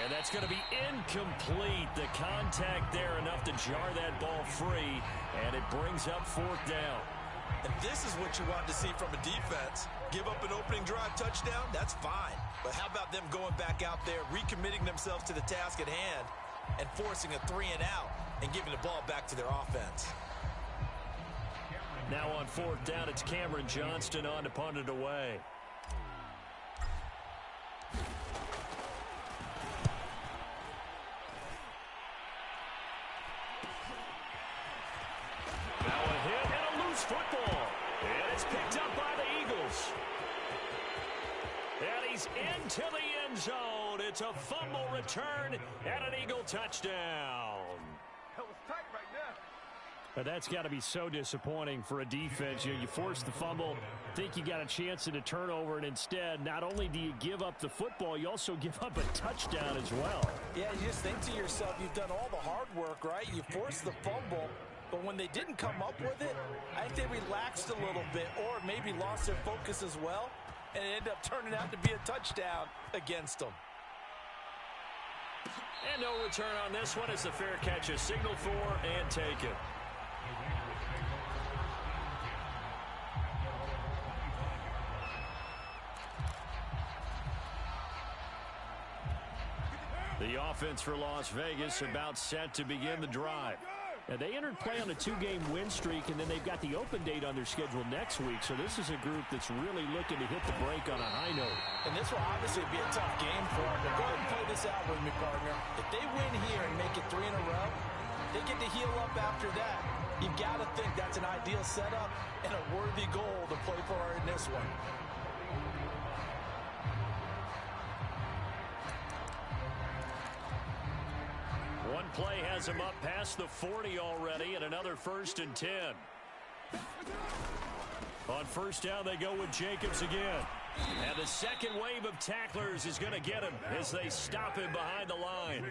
And that's going to be incomplete. The contact there enough to jar that ball free, and it brings up fourth down. And this is what you want to see from a defense. Give up an opening drive touchdown, that's fine. But how about them going back out there, recommitting themselves to the task at hand, and forcing a 3-and-out and giving the ball back to their offense. Now on fourth down, it's Cameron Johnston on to punt it away. Now a hit and a loose football. And it's picked up by the Eagles. And he's into the end zone. It's a fumble return and an Eagle touchdown. That was tight right there. But that's got to be so disappointing for a defense. You force the fumble, think you got a chance at a turnover, and instead, not only do you give up the football, you also give up a touchdown as well. Yeah, you just think to yourself, you've done all the hard work, right? You forced the fumble, but when they didn't come up with it, I think they relaxed a little bit or maybe lost their focus as well, and it ended up turning out to be a touchdown against them. And no return on this one as the fair catch is signaled for and taken. The offense for Las Vegas about set to begin the drive. Now, they entered play on a 2-game win streak, and then they've got the open date on their schedule next week. So this is a group that's really looking to hit the break on a high note. And this will obviously be a tough game for them. But go ahead and play this out with me, partner. If they win here and make it 3 in a row, they get to heal up after that. You've got to think that's an ideal setup and a worthy goal to play for in this one. One play has him up past the 40 already, and another 1st and 10. On first down, they go with Jacobs again. And the second wave of tacklers is going to get him as they stop him behind the line.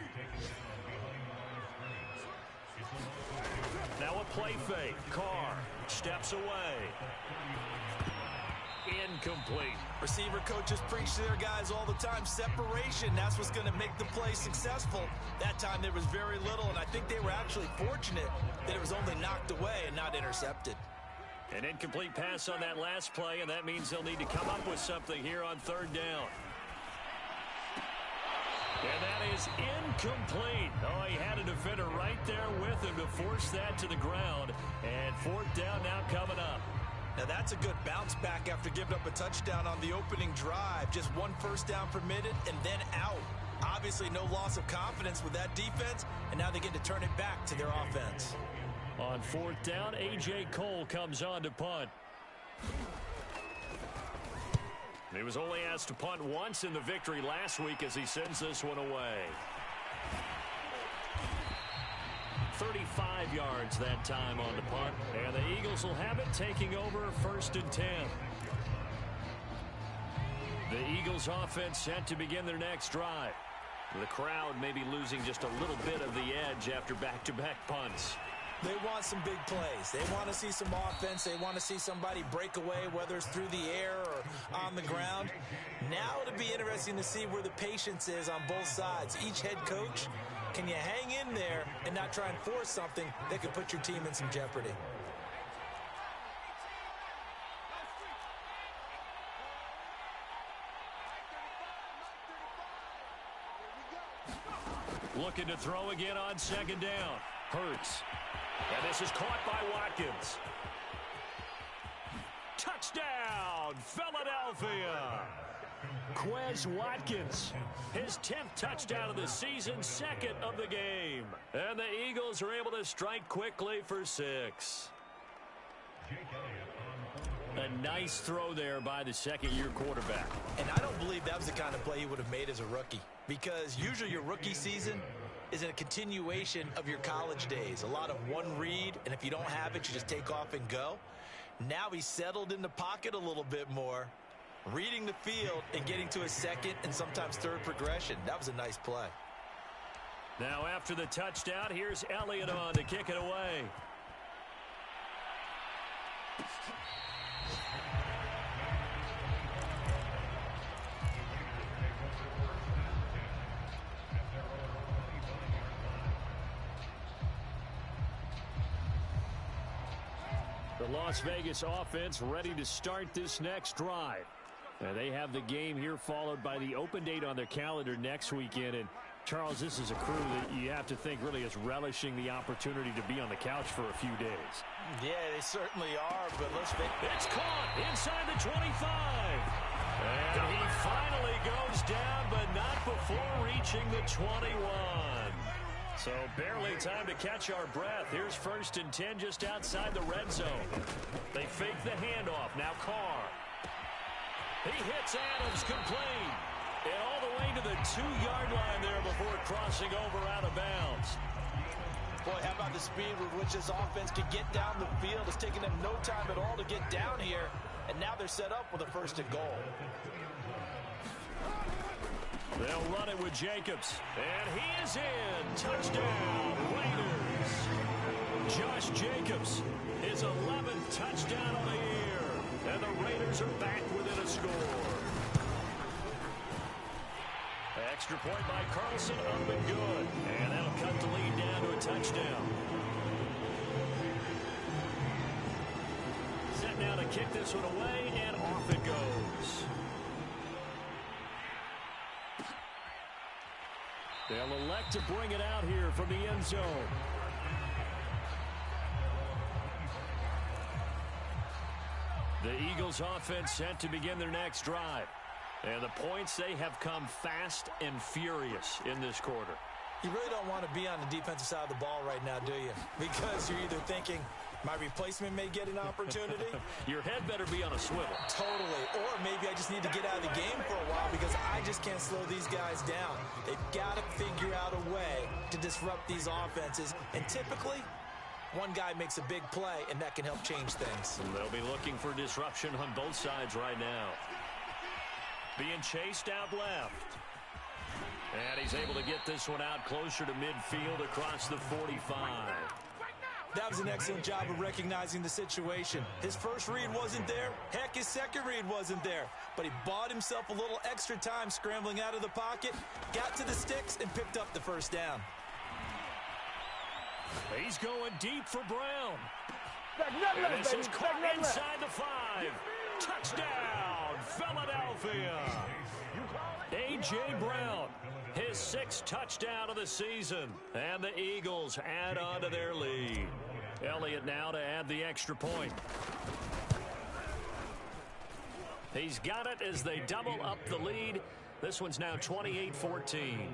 Now a play fake. Carr steps away. Incomplete. Receiver coaches preach to their guys all the time. Separation, that's what's going to make the play successful. That time there was very little, and I think they were actually fortunate that it was only knocked away and not intercepted. An incomplete pass on that last play, and that means they'll need to come up with something here on third down. And that is incomplete. Oh, he had a defender right there with him to force that to the ground. And fourth down now coming up. Now that's a good bounce back after giving up a touchdown on the opening drive. Just 1 first down permitted and then out. Obviously no loss of confidence with that defense, and now they get to turn it back to their offense. On fourth down, A.J. Cole comes on to punt. He was only asked to punt once in the victory last week as he sends this one away. 35 yards that time on the punt. And the Eagles will have it, taking over 1st and 10. The Eagles offense set to begin their next drive. The crowd may be losing just a little bit of the edge after back-to-back punts. They want some big plays. They want to see some offense. They want to see somebody break away, whether it's through the air or on the ground. Now it'll be interesting to see where the patience is on both sides. Each head coach, can you hang in there and not try and force something that could put your team in some jeopardy? Looking to throw again on second down. Hurts. And this is caught by Watkins. Touchdown, Philadelphia. Quez Watkins, his 10th touchdown of the season, 2nd of the game. And the Eagles are able to strike quickly for 6. A nice throw there by the second-year quarterback. And I don't believe that was the kind of play he would have made as a rookie, because usually your rookie season is a continuation of your college days. A lot of one read, and if you don't have it, you just take off and go. Now he's settled in the pocket a little bit more, reading the field and getting to a second and sometimes third progression. That was a nice play. Now after the touchdown, here's Elliott on to kick it away. Las Vegas offense ready to start this next drive. And they have the game here followed by the open date on their calendar next weekend. And Charles, this is a crew that you have to think really is relishing the opportunity to be on the couch for a few days. Yeah, they certainly are, but let's face it. It's caught inside the 25. And he finally goes down, but not before reaching the 21. So barely time to catch our breath. Here's 1st and 10 just outside the red zone. They fake the handoff. Now Carr. He hits Adams complete. And all the way to the 2-yard line there before crossing over out of bounds. Boy, how about the speed with which this offense can get down the field? It's taking them no time at all to get down here. And now they're set up with a 1st and goal. They'll run it with Jacobs. And he is in. Touchdown, Raiders. Josh Jacobs, his 11th touchdown of the year. And the Raiders are back within a score. Extra point by Carlson, up and good. And that'll cut the lead down to a touchdown. Set now to kick this one away, and off it goes. They'll elect to bring it out here from the end zone. The Eagles offense set to begin their next drive. And the points, they have come fast and furious in this quarter. You really don't want to be on the defensive side of the ball right now, do you? Because you're either thinking, my replacement may get an opportunity. Your head better be on a swivel. Totally. Or maybe I just need to get out of the game for a while because I just can't slow these guys down. They've got to figure out a way to disrupt these offenses. And typically, one guy makes a big play, and that can help change things. And they'll be looking for disruption on both sides right now. Being chased out left. And he's able to get this one out closer to midfield across the 45. That was an excellent job of recognizing the situation. His first read wasn't there. Heck, his second read wasn't there. But he bought himself a little extra time scrambling out of the pocket, got to the sticks, and picked up the 1st down. He's going deep for Brown. And this is caught inside the 5. Touchdown, Philadelphia. A.J. Brown, his 6th touchdown of the season. And the Eagles add on to their lead. Elliott now to add the extra point. He's got it as they double up the lead. This one's now 28-14.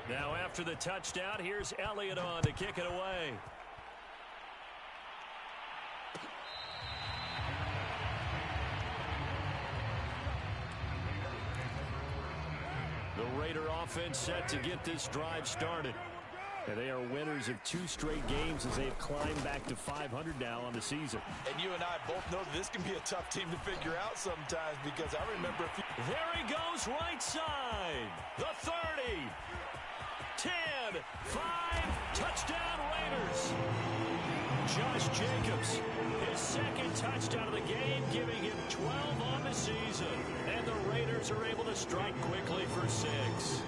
Now after the touchdown, here's Elliott on to kick it away. The Raider offense set to get this drive started. And they are winners of 2 straight games as they have climbed back to 500 now on the season. And you and I both know that this can be a tough team to figure out sometimes because I remember a few... There he goes right side. The 30. 10, 5, touchdown Raiders. Josh Jacobs, his 2nd touchdown of the game, giving him 12 on the season. And the Raiders are able to strike quickly for 6.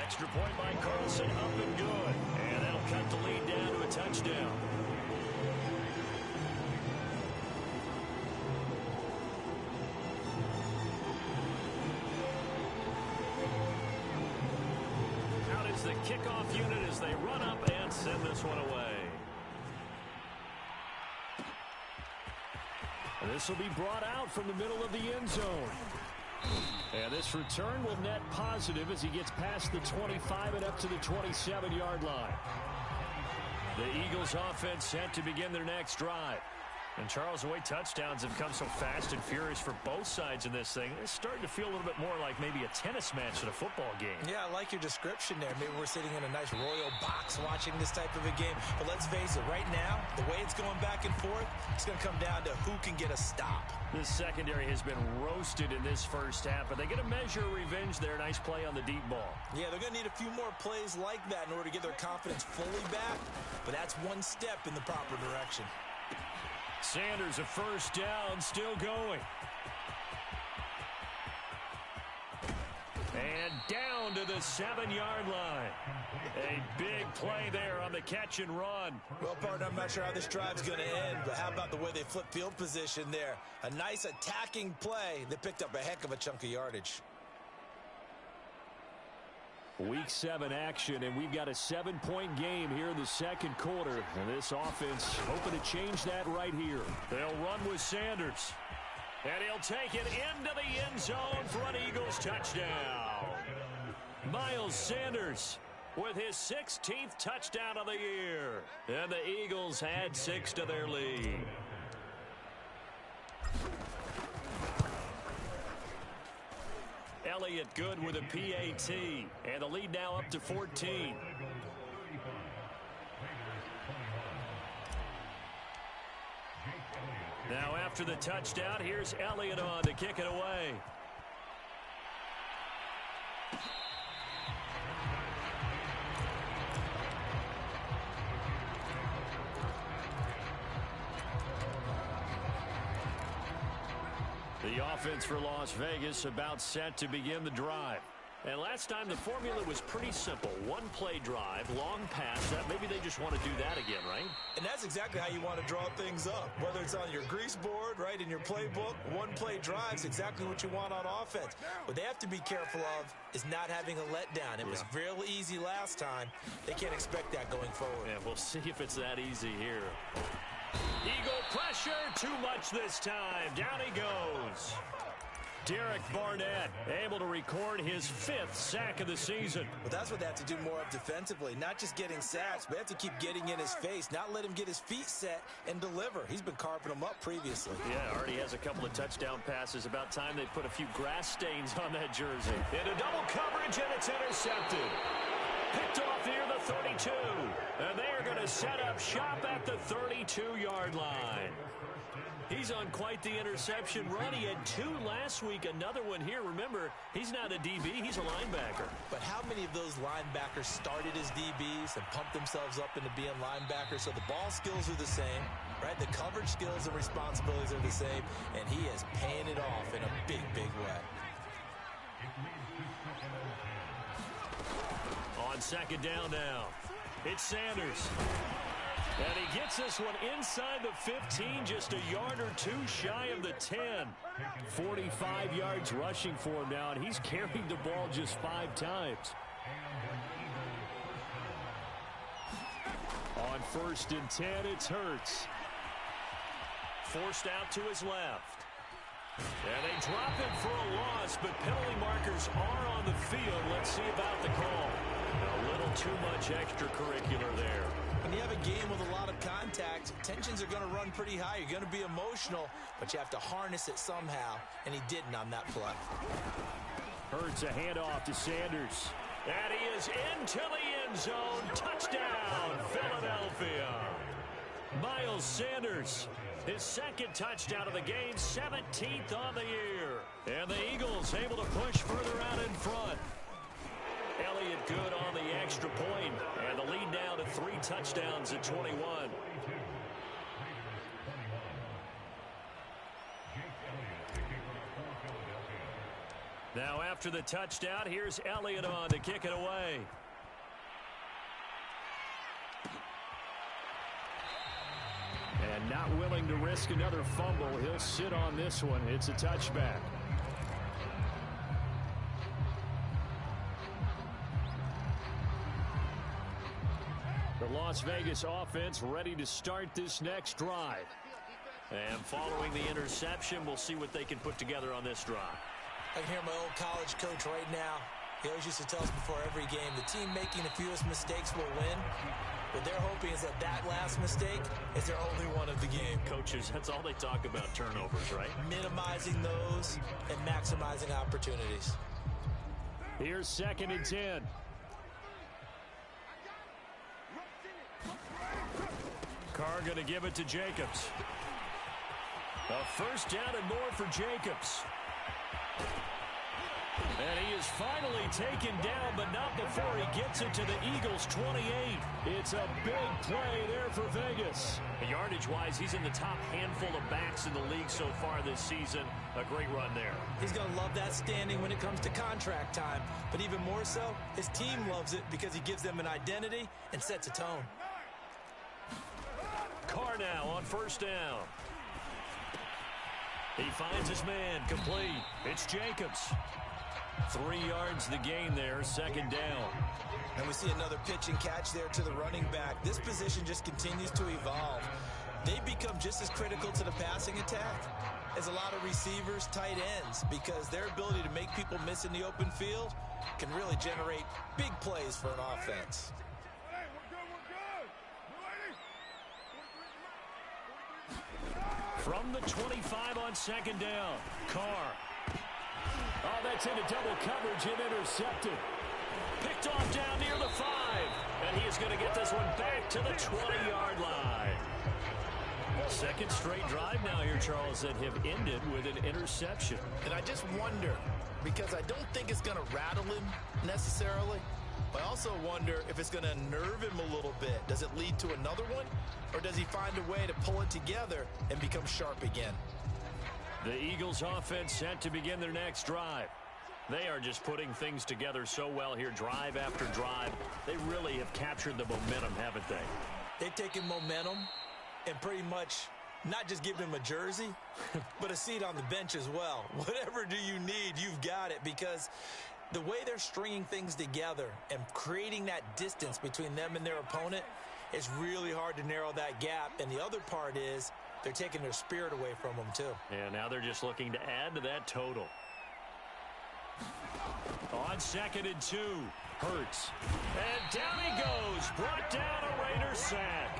Extra point by Carlson, up and good. And that'll cut the lead down to a touchdown. The kickoff unit as they run up and send this one away. And this will be brought out from the middle of the end zone. And this return will net positive as he gets past the 25 and up to the 27-yard line. The Eagles offense set to begin their next drive. And Charles, the way touchdowns have come so fast and furious for both sides in this thing, it's starting to feel a little bit more like maybe a tennis match at a football game. Yeah, I like your description there. Maybe we're sitting in a nice royal box watching this type of a game. But let's face it, right now, the way it's going back and forth, it's going to come down to who can get a stop. This secondary has been roasted in this first half, but they get a measure of revenge there. Nice play on the deep ball. Yeah, they're going to need a few more plays like that in order to get their confidence fully back. But that's one step in the proper direction. Sanders, a 1st down, still going. 7-yard line. A big play there on the catch and run. Well, partner, I'm not sure how this drive's going to end, but how about the way they flip field position there? A nice attacking play that picked up a heck of a chunk of yardage. Week 7 action, and we've got a 7-point game here in the second quarter. And this offense hoping to change that right here. They'll run with Sanders. And he'll take it into the end zone for an Eagles touchdown. Miles Sanders with his 16th touchdown of the year. And the Eagles add 6 to their lead. Elliott good with a PAT. And the lead now up to 14. Now after the touchdown, here's Elliott on to kick it away. The offense for Las Vegas about set to begin the drive. And last time the formula was pretty simple. One-play drive, long pass. That maybe they just want to do that again, right? And that's exactly how you want to draw things up. Whether it's on your grease board, right, in your playbook, one-play drive's exactly what you want on offense. What they have to be careful of is not having a letdown. It was real easy last time. They can't expect that going forward. Yeah, we'll see if it's that easy here. Eagle pressure, too much this time. Down he goes. Derek Barnett able to record his 5th sack of the season. Well, that's what they have to do more of defensively. Not just getting sacks, but they have to keep getting in his face, not let him get his feet set and deliver. He's been carving them up previously. Yeah, already has a couple of touchdown passes. About time they put a few grass stains on that jersey. Into double coverage, and it's intercepted. Picked off near the 32. And they are going to set up shop at the 32-yard line. He's on quite the interception run. He had 2 last week, another one here. Remember, he's not a DB, he's a linebacker. But how many of those linebackers started as DBs and pumped themselves up into being linebackers? So the ball skills are the same, right? The coverage skills and responsibilities are the same, and he is paying it off in a big, big way. On second down now, it's Sanders. And he gets this one inside the 15, just a yard or 2 shy of the 10. 45 yards rushing for him now, and he's carried the ball just 5 times. On 1st and 10, it's Hurts. Forced out to his left. And they drop it for a loss, but penalty markers are on the field. Let's see about the call. A little too much extracurricular there. When you have a game with a lot of contact, tensions are going to run pretty high. You're going to be emotional, but you have to harness it somehow, and he didn't on that play. Hurts a handoff to Sanders. And he is into the end zone. Touchdown, Philadelphia. Miles Sanders, his 2nd touchdown of the game, 17th on the year. And the Eagles able to push further out in front. Elliott good on the extra point, and the lead now to 3 touchdowns at 21. Now after the touchdown, here's Elliott on to kick it away. And not willing to risk another fumble, he'll sit on this one. It's a touchback. The Las Vegas offense ready to start this next drive. And following the interception, we'll see what they can put together on this drive. I can hear my old college coach right now. He always used to tell us before every game, the team making the fewest mistakes will win. What they're hoping is that last mistake is their only one of the game. Coaches, that's all they talk about, turnovers, right? Minimizing those and maximizing opportunities. Here's 2nd and 10. Carr going to give it to Jacobs. A 1st down and more for Jacobs. And he is finally taken down, but not before he gets it to the Eagles' 28. It's a big play there for Vegas. Yardage-wise, he's in the top handful of backs in the league so far this season. A great run there. He's going to love that standing when it comes to contract time. But even more so, his team loves it because he gives them an identity and sets a tone. Carr now on first down. He finds his man, complete. It's Jacobs. 3 yards the gain there, second down. And we see another pitch and catch there to the running back. This position just continues to evolve. They become just as critical to the passing attack as a lot of receivers, tight ends, because their ability to make people miss in the open field can really generate big plays for an offense. From the 25 on second down, Carr. Oh, that's into double coverage and intercepted. Picked off down near the 5. And he is going to get this one back to the 20-yard line. Second straight drive now here, Charles, that have ended with an interception. And I just wonder, because I don't think it's going to rattle him necessarily, but I also wonder if it's going to unnerve him a little bit. Does it lead to another one? Or does he find a way to pull it together and become sharp again? The Eagles offense set to begin their next drive. They are just putting things together so well here, drive after drive. They really have captured the momentum, haven't they? They've taken momentum and pretty much not just given him a jersey, but a seat on the bench as well. Whatever do you need, you've got it, because the way they're stringing things together and creating that distance between them and their opponent, it's really hard to narrow that gap. And the other part is they're taking their spirit away from them, too. And now they're just looking to add to that total. On second and 2, Hurts. And down he goes. Brought down a Raider sack.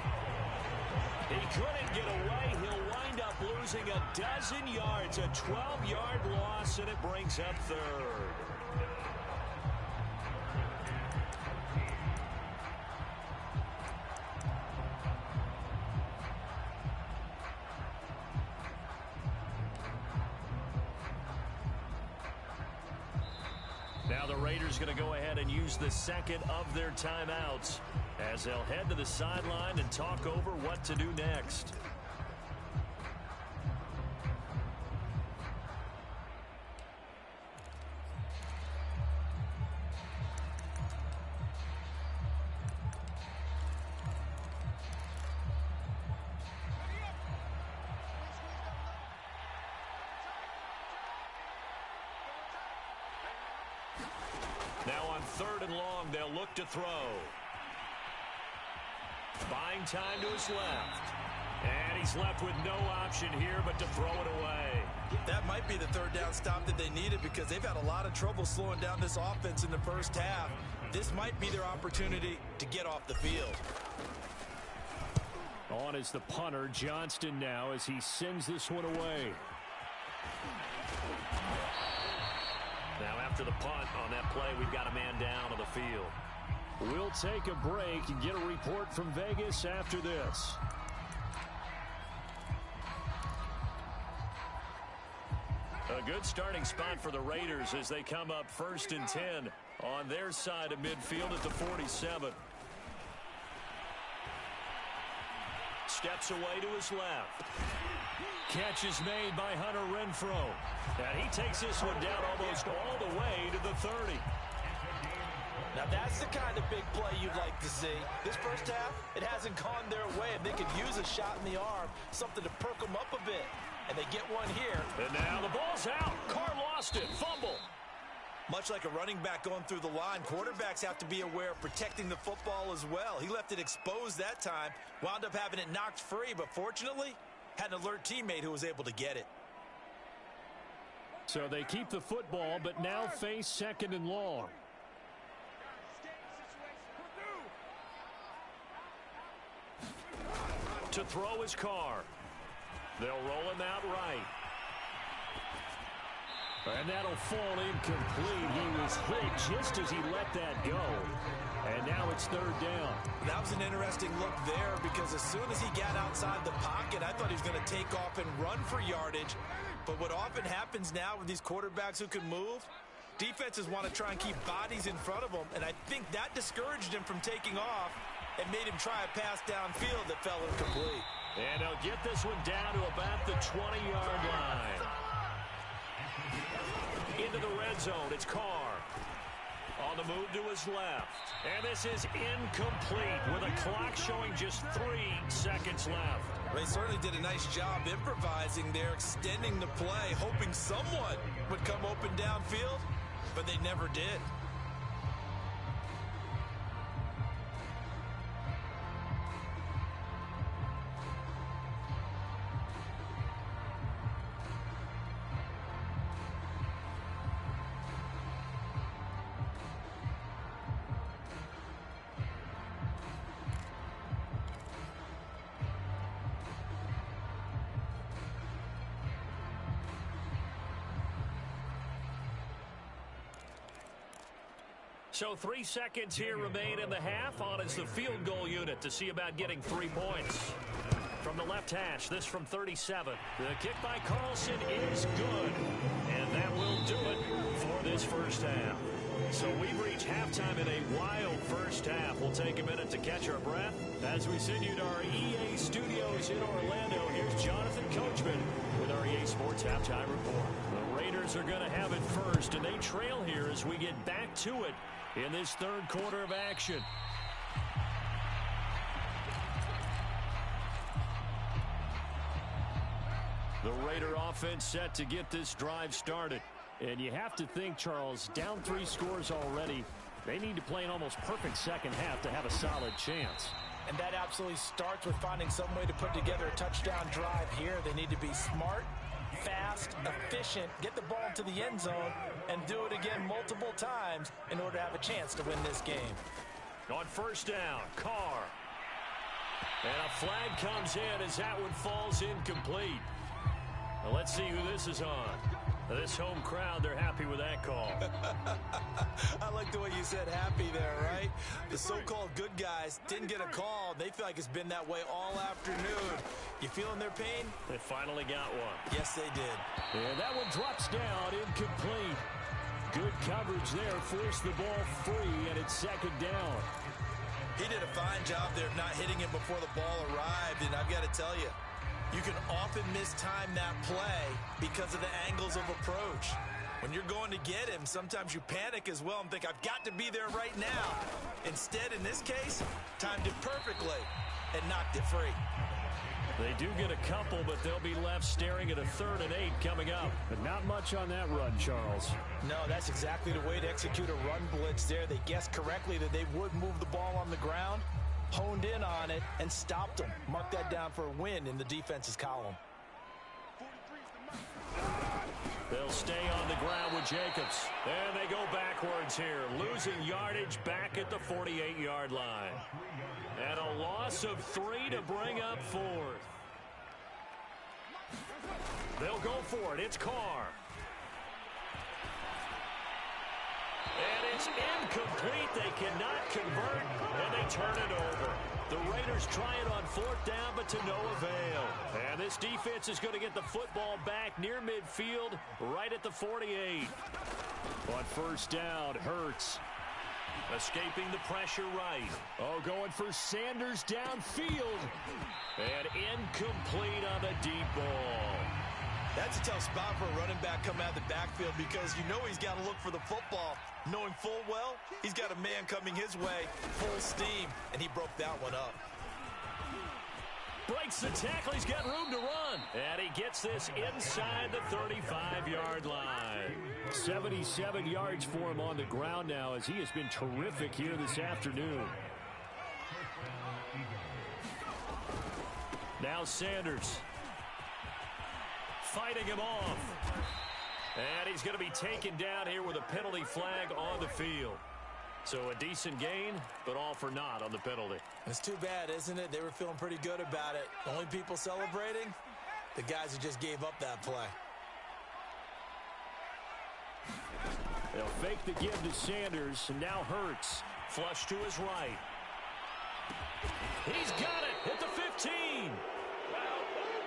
He couldn't get away. He'll wind up losing a dozen yards. A 12-yard loss, and it brings up third. Now the Raiders going to go ahead and use the second of their timeouts as they'll head to the sideline and talk over what to do next. Now on third and long, they'll look to throw. Buying time to his left. And he's left with no option here but to throw it away. That might be the third down stop that they needed, because they've had a lot of trouble slowing down this offense in the first half. This might be their opportunity to get off the field. On is the punter, Johnston, now as he sends this one away. Now after the punt on that play, we've got a man down on the field. We'll take a break and get a report from Vegas after this. A good starting spot for the Raiders as they come up first and 10 on their side of midfield at the 47. Steps away to his left. Catch is made by Hunter Renfrow. And he takes this one down almost all the way to the 30. Now that's the kind of big play you'd like to see. This first half, it hasn't gone their way, and they could use a shot in the arm, something to perk them up a bit. And they get one here. And now the ball's out. Carr lost it. Fumble. Much like a running back going through the line, quarterbacks have to be aware of protecting the football as well. He left it exposed that time, wound up having it knocked free, but fortunately, had an alert teammate who was able to get it. So they keep the football, but now face second and long. To throw his Carr. They'll roll him out right. And that'll fall incomplete. He was hit just as he let that go. And now it's third down. That was an interesting look there, because as soon as he got outside the pocket, I thought he was going to take off and run for yardage. But what often happens now with these quarterbacks who can move, Defenses want to try and keep bodies in front of them, and I think that discouraged him from taking off and made him try a pass downfield that fell incomplete. And he'll get this one down to about the 20-yard line. Into the red zone, it's Carr. On the move to his left. And this is incomplete with a clock showing just 3 seconds left. They certainly did a nice job improvising there, extending the play, hoping someone would come open downfield, but they never did. So 3 seconds here remain in the half. On is the field goal unit to see about getting 3 points. From the left hash, this from 37. The kick by Carlson is good. And that will do it for this first half. So we've reached halftime in a wild first half. We'll take a minute to catch our breath. As we send you to our EA studios in Orlando, here's Jonathan Coachman with our EA Sports Halftime Report. The Raiders are going to have it first, and they trail here as we get back to it in this third quarter of action. The Raider offense set to get this drive started. And you have to think, Charles, down 3 scores already. They need to play an almost perfect second half to have a solid chance. And that absolutely starts with finding some way to put together a touchdown drive here. They need to be smart, fast, efficient, get the ball to the end zone, and do it again multiple times in order to have a chance to win this game. On first down, Carr. And a flag comes in as that one falls incomplete. Now let's see who this is on. This home crowd, they're happy with that call. I like the way you said happy there, right? The so-called good guys didn't get a call. They feel like it's been that way all afternoon. You feeling their pain? They finally got one. Yes, they did. And that one drops down, incomplete. Good coverage there, forced the ball free, and it's second down. He did a fine job there of not hitting him before the ball arrived, and I've got to tell you, you can often mistime that play because of the angles of approach. When you're going to get him, sometimes you panic as well and think, I've got to be there right now. Instead, in this case, timed it perfectly and knocked it free. They do get a couple, but they'll be left staring at a 3rd and 8 coming up. But not much on that run, Charles. No, that's exactly the way to execute a run blitz there. They guessed correctly that they would move the ball on the ground, honed in on it, and stopped them. Mark that down for a win in the defense's column. They'll stay on the ground with Jacobs. And they go backwards here, losing yardage back at the 48-yard line. And a loss of 3 to bring up 4th. They'll go for it. It's Carr. And it's incomplete. They cannot convert, and they turn it over. The Raiders try it on 4th down, but to no avail. And this defense is going to get the football back near midfield, right at the 48. On first down, Hurts. Escaping the pressure right. Oh, going for Sanders downfield. And incomplete on the deep ball. That's a tough spot for a running back coming out of the backfield because you know he's got to look for the football, knowing full well he's got a man coming his way, full steam, and he broke that one up. Breaks the tackle. He's got room to run. And he gets this inside the 35-yard line. 77 yards for him on the ground now as he has been terrific here this afternoon. Now Sanders. Fighting him off. And he's going to be taken down here with a penalty flag on the field. So a decent gain, but all for naught on the penalty. It's too bad, isn't it? They were feeling pretty good about it. The only people celebrating, the guys who just gave up that play. They'll fake the give to Sanders, and now Hurts. Flush to his right. He's got it at the 15.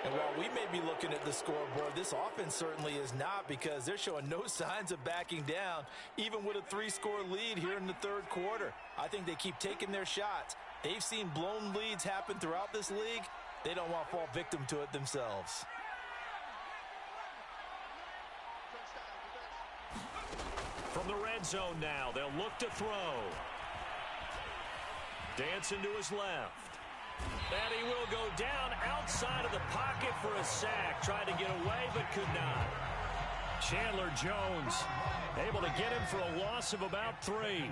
And And while we may be looking at the scoreboard, this offense certainly is not, because they're showing no signs of backing down, even with a 3-score lead here in the third quarter. I think they keep taking their shots. They've seen blown leads happen throughout this league. They don't want to fall victim to it themselves. From the red zone now, they'll look to throw. Dancing to his left. And he will go down outside of the pocket for a sack. Tried to get away, but could not. Chandler Jones able to get him for a loss of about 3.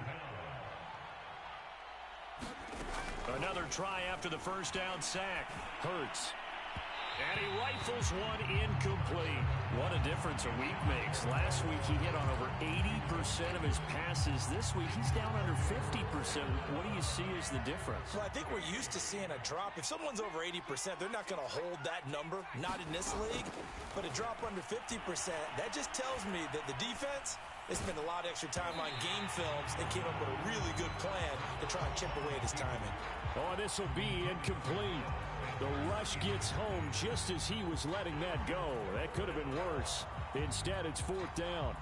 Another try after the first down sack. Hurts. And he rifles one incomplete. What a difference a week makes. Last week he hit on over 80% of his passes. This week he's down under 50%. What do you see as the difference? Well, I think we're used to seeing a drop. If someone's over 80%, they're not going to hold that number. Not in this league. But a drop under 50%, that just tells me that the defense, they spent a lot of extra time on game films and came up with a really good plan to try and chip away at his timing. Oh, this will be incomplete. The rush gets home just as he was letting that go. That could have been worse. Instead, it's 4th down.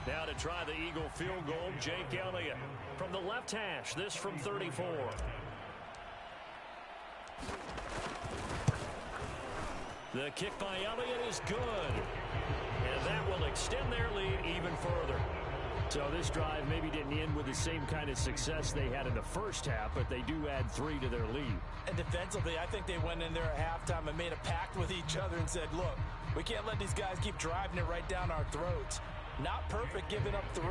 Now to try the Eagle field goal, Jake Elliott. From the left hash, this from 34. The kick by Elliott is good. And that will extend their lead even further. So this drive maybe didn't end with the same kind of success they had in the first half, but they do add 3 to their lead. And defensively, I think they went in there at halftime and made a pact with each other and said, look, we can't let these guys keep driving it right down our throats. Not perfect giving up 3,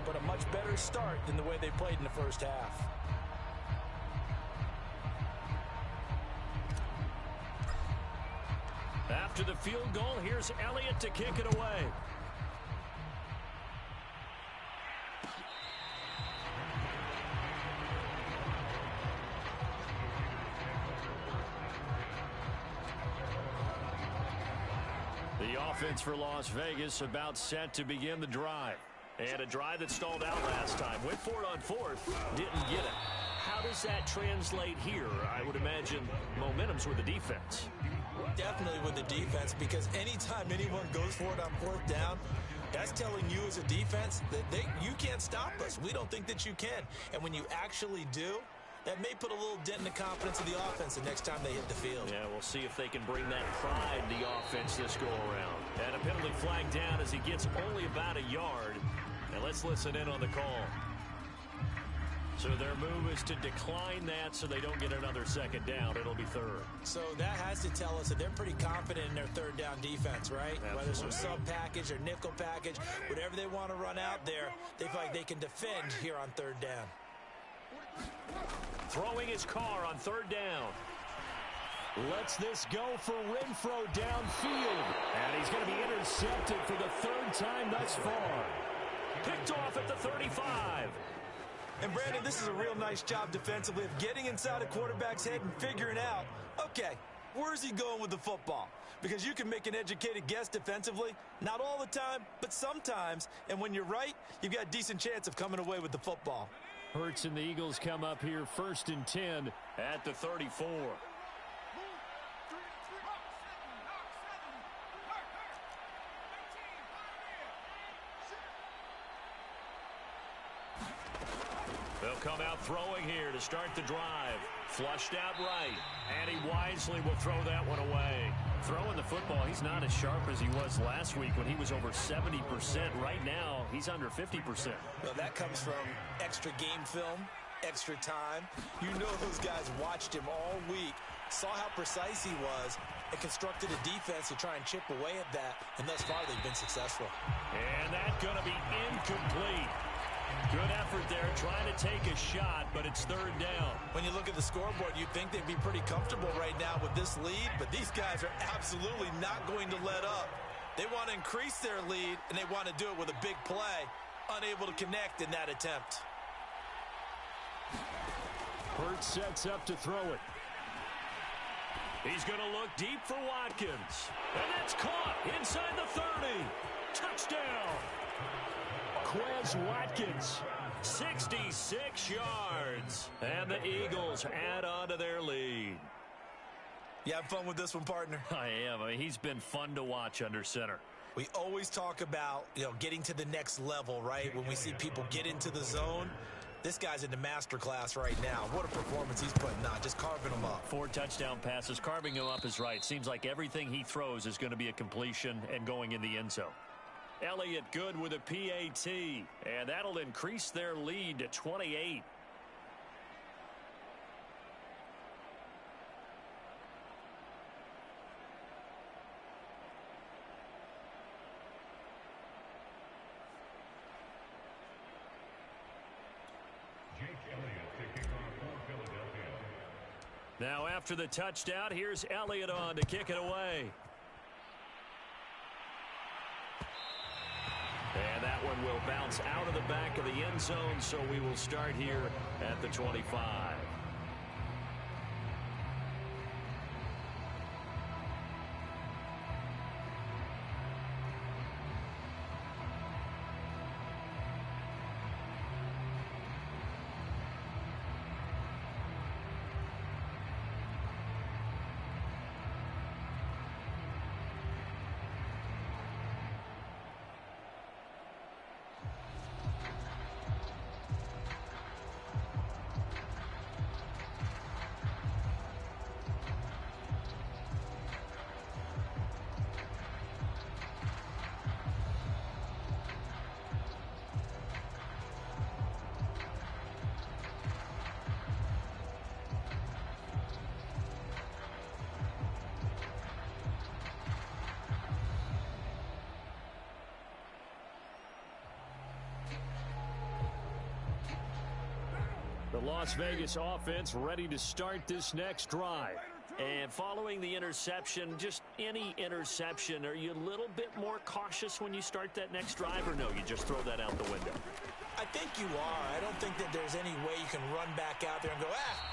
but a much better start than the way they played in the first half. After the field goal, here's Elliott to kick it away. The offense for Las Vegas about set to begin the drive. And a drive that stalled out last time. Went for it on 4th, didn't get it. How does that translate here? I would imagine momentum's with the defense. Definitely with the defense, because anytime anyone goes for it on 4th down, that's telling you as a defense that you can't stop us. We don't think that you can. And when you actually do, that may put a little dent in the confidence of the offense the next time they hit the field. Yeah, we'll see if they can bring that pride to the offense this go-around. And a penalty flag down as he gets only about a yard. And let's listen in on the call. So their move is to decline that so they don't get another 2nd down. It'll be 3rd. So that has to tell us that they're pretty confident in their 3rd down defense, right? Absolutely. Whether it's from sub-package or nickel package, whatever they want to run out there, they feel like they can defend here on 3rd down. Throwing his car on 3rd down. Lets this go for Renfro downfield. And he's going to be intercepted for the 3rd time thus far. Picked off at the 35. And Brandon, this is a real nice job defensively of getting inside a quarterback's head and figuring out, okay, where's he going with the football? Because you can make an educated guess defensively, not all the time, but sometimes. And when you're right, you've got a decent chance of coming away with the football. Hurts and the Eagles come up here 1st and 10 at the 34. They'll come out throwing here to start the drive. Flushed out right. And he wisely will throw that one away. Throwing the football, he's not as sharp as he was last week when he was over 70%. Right now, he's under 50%. Well, that comes from extra game film, extra time. You know those guys watched him all week, saw how precise he was, and constructed a defense to try and chip away at that. And thus far, they've been successful. And that's going to be incomplete. Good effort there, trying to take a shot, but it's 3rd down. When you look at the scoreboard, you'd think they'd be pretty comfortable right now with this lead, but these guys are absolutely not going to let up. They want to increase their lead, and they want to do it with a big play, unable to connect in that attempt. Hurts sets up to throw it. He's going to look deep for Watkins. And that's caught inside the 30. Touchdown. Quez Watkins, 66 yards. And the Eagles add on to their lead. You have fun with this one, partner? I am. I mean, he's been fun to watch under center. We always talk about, getting to the next level, right? When we see people get into the zone, this guy's in the master class right now. What a performance he's putting on, just carving them up. 4 touchdown passes. Carving him up is right. Seems like everything he throws is going to be a completion and going in the end zone. Elliott good with a PAT, and that'll increase their lead to 28. Now after the touchdown, here's Elliott on to kick it away. And that one will bounce out of the back of the end zone, so we will start here at the 25. The Las Vegas offense ready to start this next drive. And following the interception, just any interception, are you a little bit more cautious when you start that next drive, or no, you just throw that out the window? I think you are. I don't think that there's any way you can run back out there and go,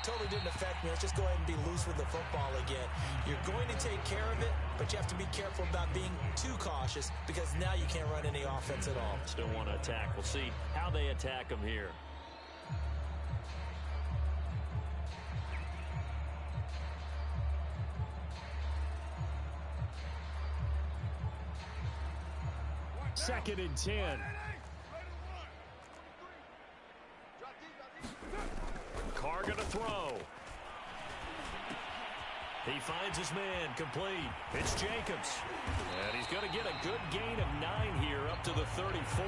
totally didn't affect me. Let's just go ahead and be loose with the football again. You're going to take care of it, but you have to be careful about being too cautious because now you can't run any offense at all. Still want to attack. We'll see how they attack them here. Second and 10. Carr gonna throw. He finds his man, complete. It's Jacobs. And he's going to get a good gain of 9 here up to the 34.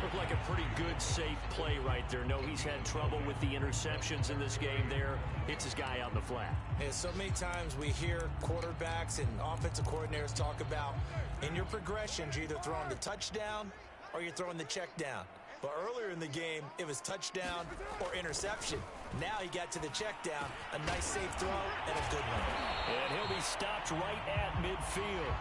Looked like a pretty good, safe play right there. No, he's had trouble with the interceptions in this game there. Hits his guy out in the flat. And so many times we hear quarterbacks and offensive coordinators talk about in your progressions, you're either throwing the touchdown or you're throwing the check down. But earlier in the game, it was touchdown or interception. Now he got to the check down, a nice safe throw, and a good one. And he'll be stopped right at midfield.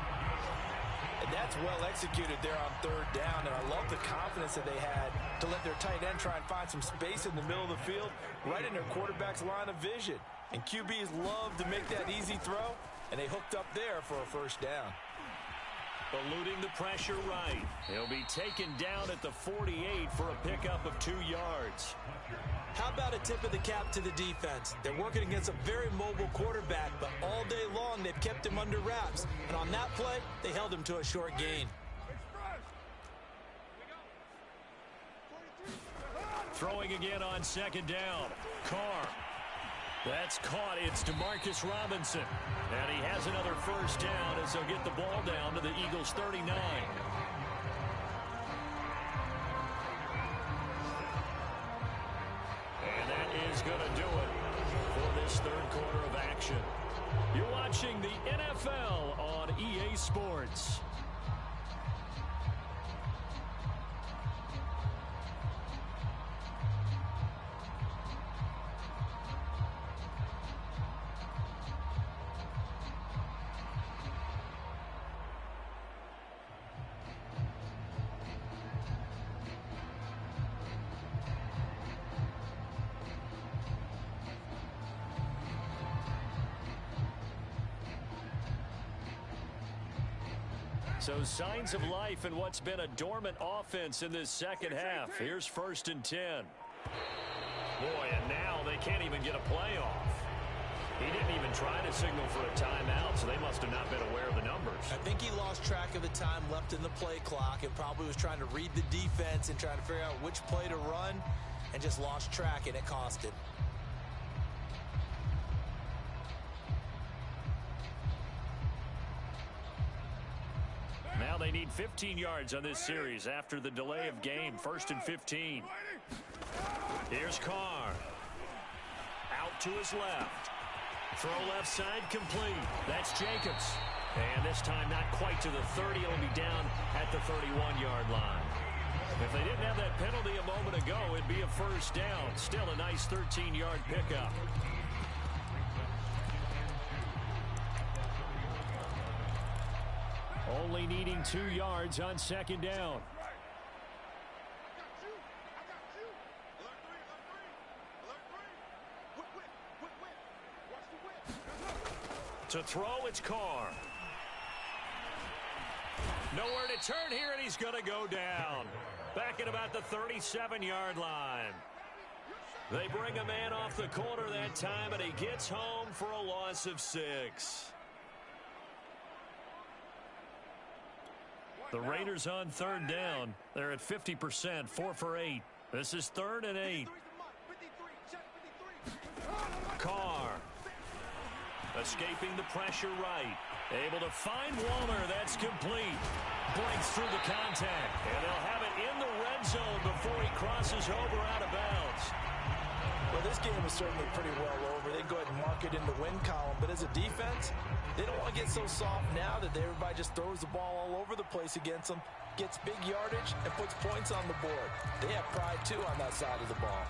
And that's well executed there on third down, and I love the confidence that they had to let their tight end try and find some space in the middle of the field, right in their quarterback's line of vision. And QBs love to make that easy throw, and they hooked up there for a first down. Eluding the pressure right. He'll be taken down at the 48 for a pickup of 2 yards. How about a tip of the cap to the defense? They're working against a very mobile quarterback, but all day long they've kept him under wraps. And on that play, they held him to a short gain. Throwing again on second down. Carr. That's caught. It's DeMarcus Robinson. And he has another first down as they'll get the ball down to the Eagles' 39. And that is going to do it for this third quarter of action. You're watching the NFL on EA Sports. So signs of life in what's been a dormant offense in this second half. Here's 1st and 10. Boy, and now they can't even get a play off. He didn't even try to signal for a timeout, so they must have not been aware of the numbers. I think he lost track of the time left in the play clock and probably was trying to read the defense and trying to figure out which play to run and just lost track, and it cost him. Now they need 15 yards on this series after the delay of game. 1st and 15. Here's Carr. Out to his left. Throw left side complete. That's Jacobs. And this time not quite to the 30. It'll be down at the 31-yard line. If they didn't have that penalty a moment ago, it'd be a first down. Still a nice 13-yard pickup. Only needing 2 yards on 2nd down. To throw, it's Carr. Nowhere to turn here, and he's going to go down. Back at about the 37-yard line. They bring a man off the corner that time, and he gets home for a loss of 6. The Raiders on 3rd down. They're at 50%, 4 for 8. This is 3rd and 8. Carr. Escaping the pressure right. Able to find Waller. That's complete. Breaks through the contact. And they'll have it in the red zone before he crosses over out of bounds. Well, this game is certainly pretty well over. They go ahead and mark it in the win column. But as a defense, they don't want to get so soft now that everybody just throws the ball all over the place against them, gets big yardage, and puts points on the board. They have pride, too, on that side of the ball.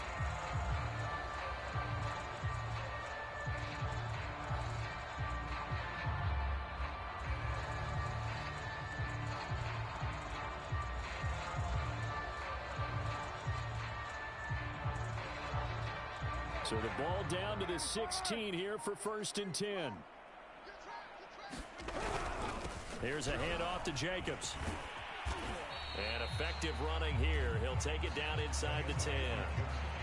So the ball down to the 16 here for 1st and 10. Here's a handoff to Jacobs. And effective running here. He'll take it down inside the 10.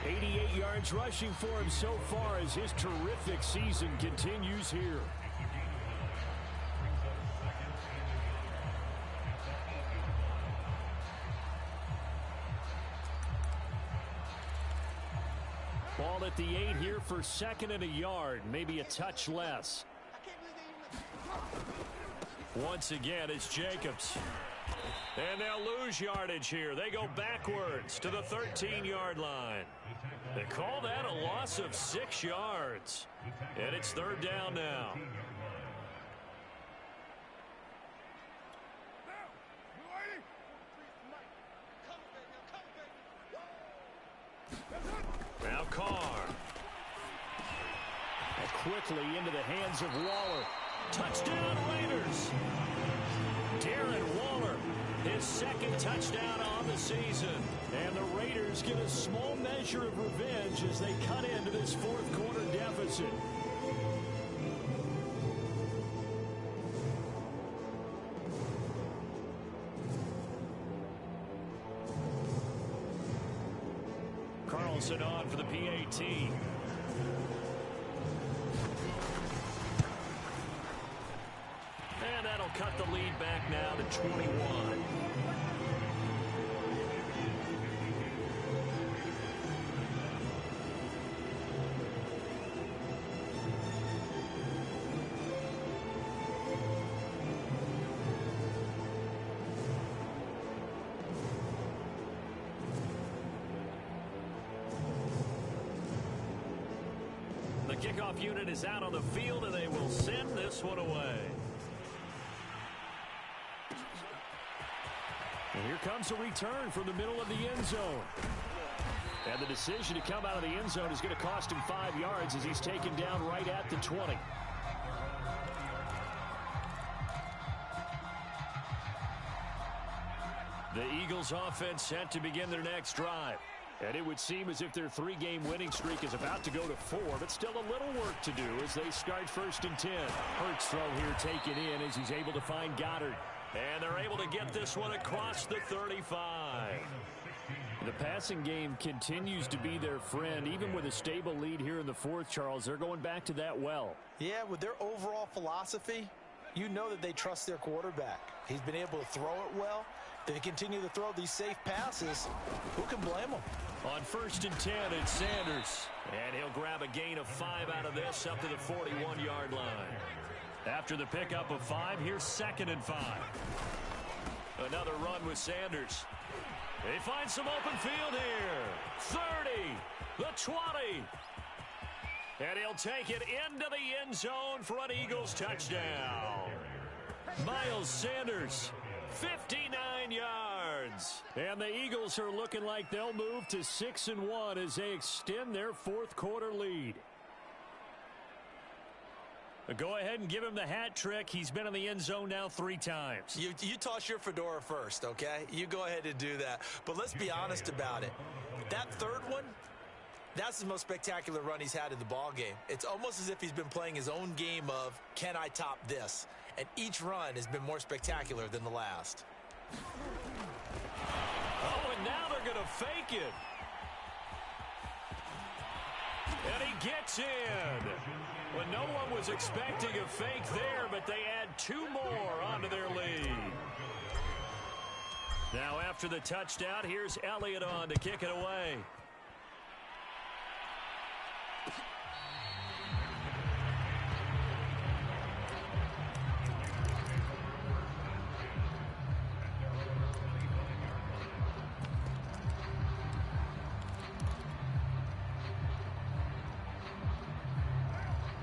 88 yards rushing for him so far as his terrific season continues here. Ball at the 8 here for 2nd and a yard, maybe a touch less. Once again, it's Jacobs. And they'll lose yardage here. They go backwards to the 13-yard line. They call that a loss of 6 yards. And it's 3rd down now. Now Carr. Quickly into the hands of Waller. Touchdown Raiders. Darren Waller, his 2nd touchdown on the season. And the Raiders get a small measure of revenge as they cut into this 4th quarter deficit. Carlson on for the PAT. And that'll cut the lead back now to 21. The kickoff unit is out on the field, and they will send this one away. And here comes a return from the middle of the end zone. And the decision to come out of the end zone is going to cost him 5 yards as he's taken down right at the 20. The Eagles offense set to begin their next drive. And it would seem as if their 3-game winning streak is about to go to 4, but still a little work to do as they start 1st and 10. Hurts throw here taken in as he's able to find Goddard. And they're able to get this one across the 35. The passing game continues to be their friend. Even with a stable lead here in the fourth, Charles, they're going back to that well. Yeah, with their overall philosophy, you know that they trust their quarterback. He's been able to throw it well. They continue to throw these safe passes. Who can blame them? On 1st and 10, it's Sanders. And he'll grab a gain of 5 out of this up to the 41-yard line. After the pickup of 5, here's 2nd and 5. Another run with Sanders. They find some open field here. 30, the 20. And he'll take it into the end zone for an Eagles touchdown. Miles Sanders, 59 yards. And the Eagles are looking like they'll move to 6-1 as they extend their fourth quarter lead. Go ahead and give him the hat trick. He's been in the end zone now 3 times. You toss your fedora first, okay? You go ahead and do that. But let's be honest about it. That third one, that's the most spectacular run he's had in the ball game. It's almost as if he's been playing his own game of, can I top this? And each run has been more spectacular than the last. Oh, and now they're going to fake it. And he gets in. Well, no one was expecting a fake there, but they add 2 more onto their lead. Now after the touchdown, here's Elliott on to kick it away.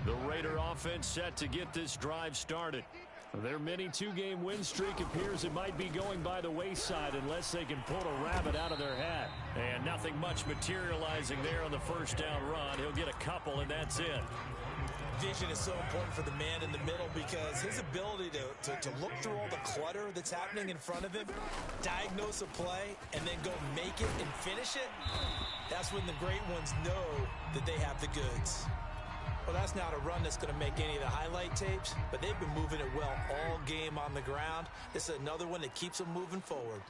The Raider offense set to get this drive started. Their mini 2-game win streak appears it might be going by the wayside unless they can pull a rabbit out of their hat. And nothing much materializing there on the first down run. He'll get a couple, and that's it. Vision is so important for the man in the middle because his ability to look through all the clutter that's happening in front of him, diagnose a play, and then go make it and finish it, that's when the great ones know that they have the goods. Well, that's not a run that's going to make any of the highlight tapes, but they've been moving it well all game on the ground. This is another one that keeps them moving forward.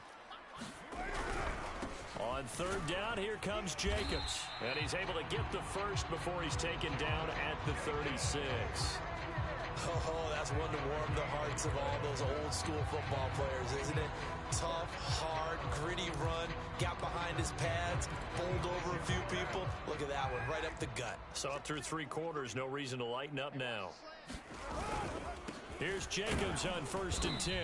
On 3rd down, here comes Jacobs. And he's able to get the first before he's taken down at the 36. Oh, that's one to warm the hearts of all those old school football players, isn't it? Tough, hard, gritty run, got behind his pads, bowled over a few people. Look at that one, right up the gut. So through 3 quarters, no reason to lighten up now. Here's Jacobs on 1st and 10.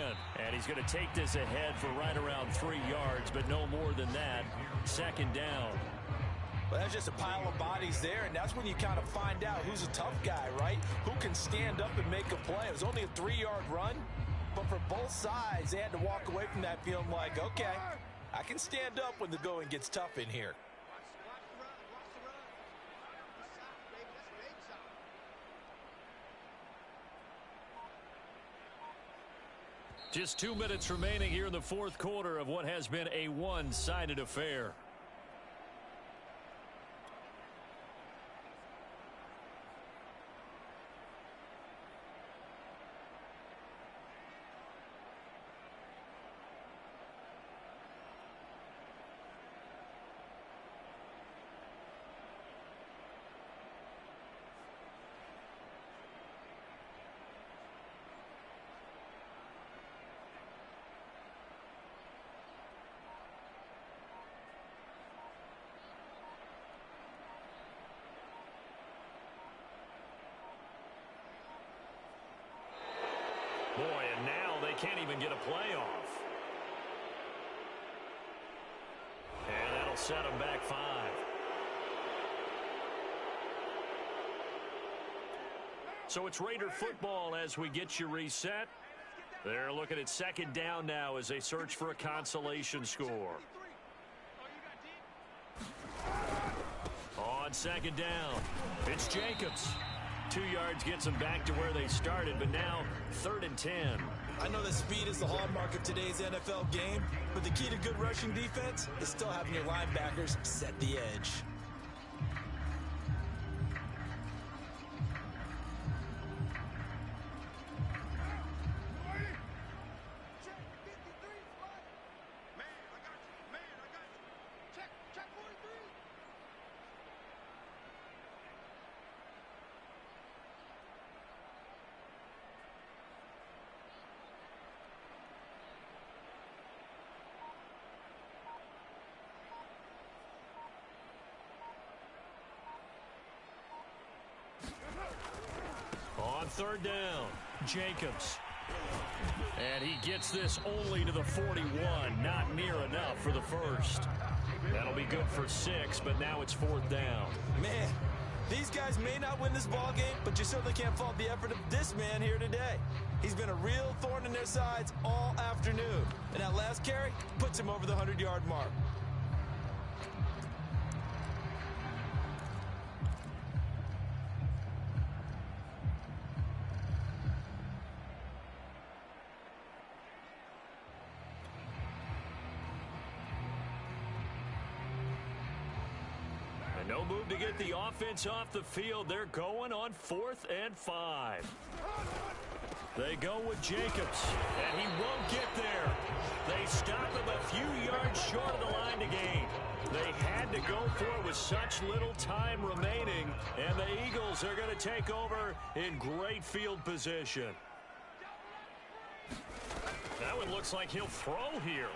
And he's going to take this ahead for right around 3 yards, but no more than that. 2nd down. Well, that's just a pile of bodies there, and that's when you kind of find out who's a tough guy, right? Who can stand up and make a play. It was only a 3-yard run, but for both sides, they had to walk away from that feeling like, okay, I can stand up when the going gets tough in here. Just 2 minutes remaining here in the fourth quarter of what has been a one-sided affair. Boy, and now they can't even get a play off. And that'll set them back 5. So it's Raider football as we get you reset. They're looking at 2nd down now as they search for a consolation score. On 2nd down, it's Jacobs. 2 yards gets them back to where they started, but now 3rd and 10. I know that speed is the hallmark of today's NFL game, but the key to good rushing defense is still having your linebackers set the edge. On third down, Jacobs. And he gets this only to the 41. Not near enough for the first. That'll be good for 6, but now it's fourth down. Man, these guys may not win this ball game, but you certainly can't fault the effort of this man here today. He's been a real thorn in their sides all afternoon. And that last carry puts him over the 100-yard mark. No move to get the offense off the field. They're going on 4th and 5. They go with Jacobs, and he won't get there. They stop him a few yards short of the line to gain. They had to go for it with such little time remaining, and the Eagles are going to take over in great field position. That one looks like he'll throw here.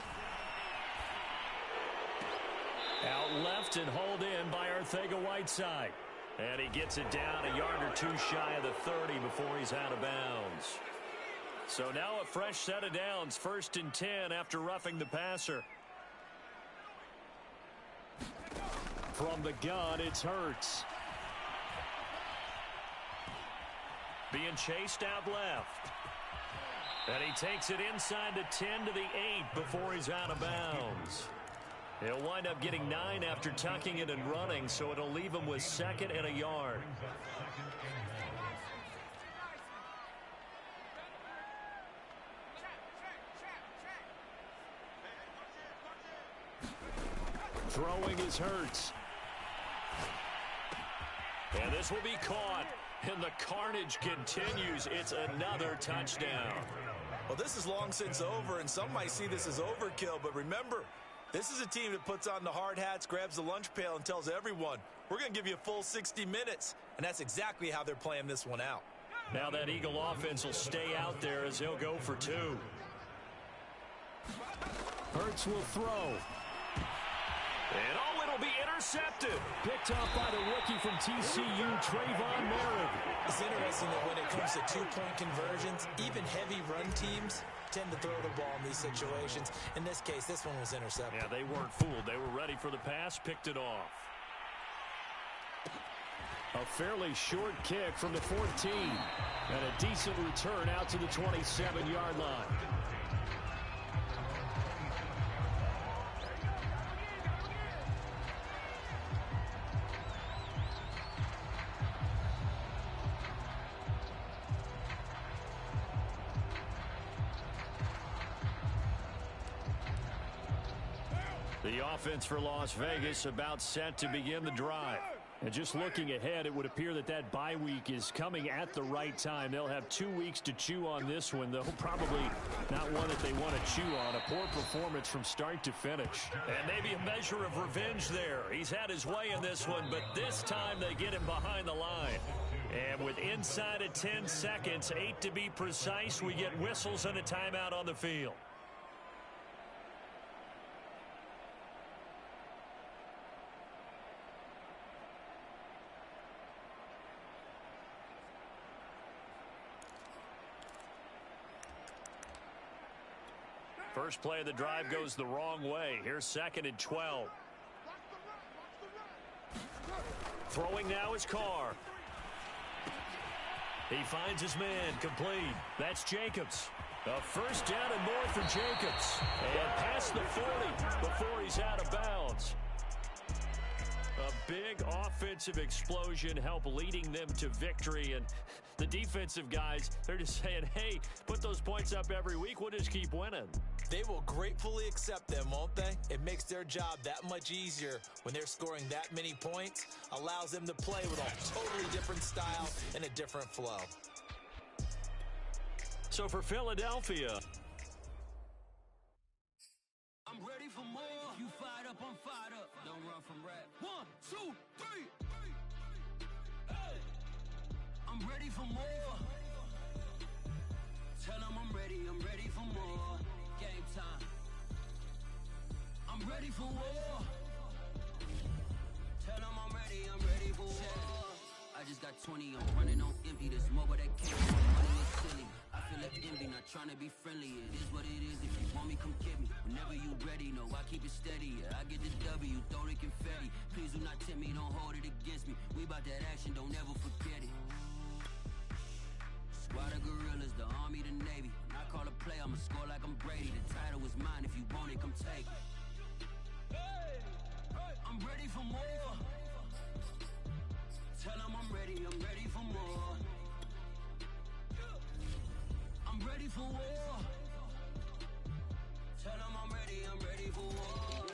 Out left and hauled in by Arcega-Whiteside. And he gets it down a yard or 2 shy of the 30 before he's out of bounds. So now a fresh set of downs, 1st and 10 after roughing the passer. From the gun, it's Hurts. Being chased out left. And he takes it inside the 10 to the 8 before he's out of bounds. He'll wind up getting 9 after tucking it and running, so it'll leave him with 2nd and a yard. Throwing is Hurts. And this will be caught. And the carnage continues. It's another touchdown. Well, this is long since over, and some might see this as overkill, but remember, this is a team that puts on the hard hats, grabs the lunch pail, and tells everyone, we're going to give you a full 60 minutes. And that's exactly how they're playing this one out. Now that Eagle offense will stay out there as he'll go for 2. Hurts will throw. And oh, it'll be intercepted. Picked up by the rookie from TCU, Trayvon Merritt. It's interesting that when it comes to 2-point conversions, even heavy run teams tend to throw the ball in these situations. In this case, this one was intercepted. Yeah, they weren't fooled. They were ready for the pass, picked it off. A fairly short kick from the 14. And a decent return out to the 27-yard line. The offense for Las Vegas about set to begin the drive. And just looking ahead, it would appear that that bye week is coming at the right time. They'll have 2 weeks to chew on this one, though probably not one that they want to chew on. A poor performance from start to finish. And maybe a measure of revenge there. He's had his way in this one, but this time they get him behind the line. And with inside of 10 seconds, 8 to be precise, we get whistles and a timeout on the field. First play of the drive goes the wrong way. Here's 2nd and 12. Throwing now is Carr. He finds his man, complete. That's Jacobs. A first down and more for Jacobs. And past the 40 before he's out of bounds. A big offensive explosion helped leading them to victory. And the defensive guys, they're just saying, hey, put those points up every week. We'll just keep winning. They will gratefully accept them, won't they? It makes their job that much easier when they're scoring that many points. Allows them to play with a totally different style and a different flow. So for Philadelphia, I'm ready for more. You fired up, I'm fired up. Don't run from rap. 1, 2, 3. Hey. I'm ready for more. Tell them I'm ready for more. Game time. I'm ready for war. Tell them I'm ready for war. I just got 20, I'm running on empty, there's more where that came from. Money is silly, I feel like envy, not trying to be friendly. It is what it is, if you want me, come get me. Whenever you ready, no, I keep it steady. Yeah, I get the W, throw the confetti. Please do not tempt me, don't hold it against me. We bout that action, don't ever forget it. Squad of gorillas, the army, the navy. When I call a play, I'ma score like I'm Brady. The title is mine, if you want it, come take it. I'm ready for more. Tell them I'm ready for more. I'm ready for war. Tell them I'm ready for war.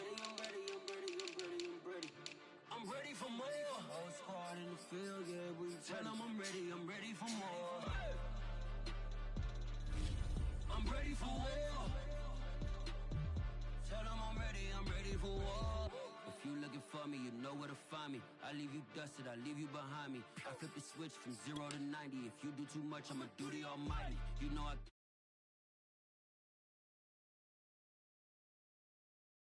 I'm ready for more. Whole squad in the field, yeah, we tell them I'm ready for more. I'm ready for war. Tell them I'm ready for war. If you looking for me, you know where to find me. I leave you dusted, I leave you behind me. I flip the switch from 0 to 90. If you do too much, I'ma do the almighty. You know I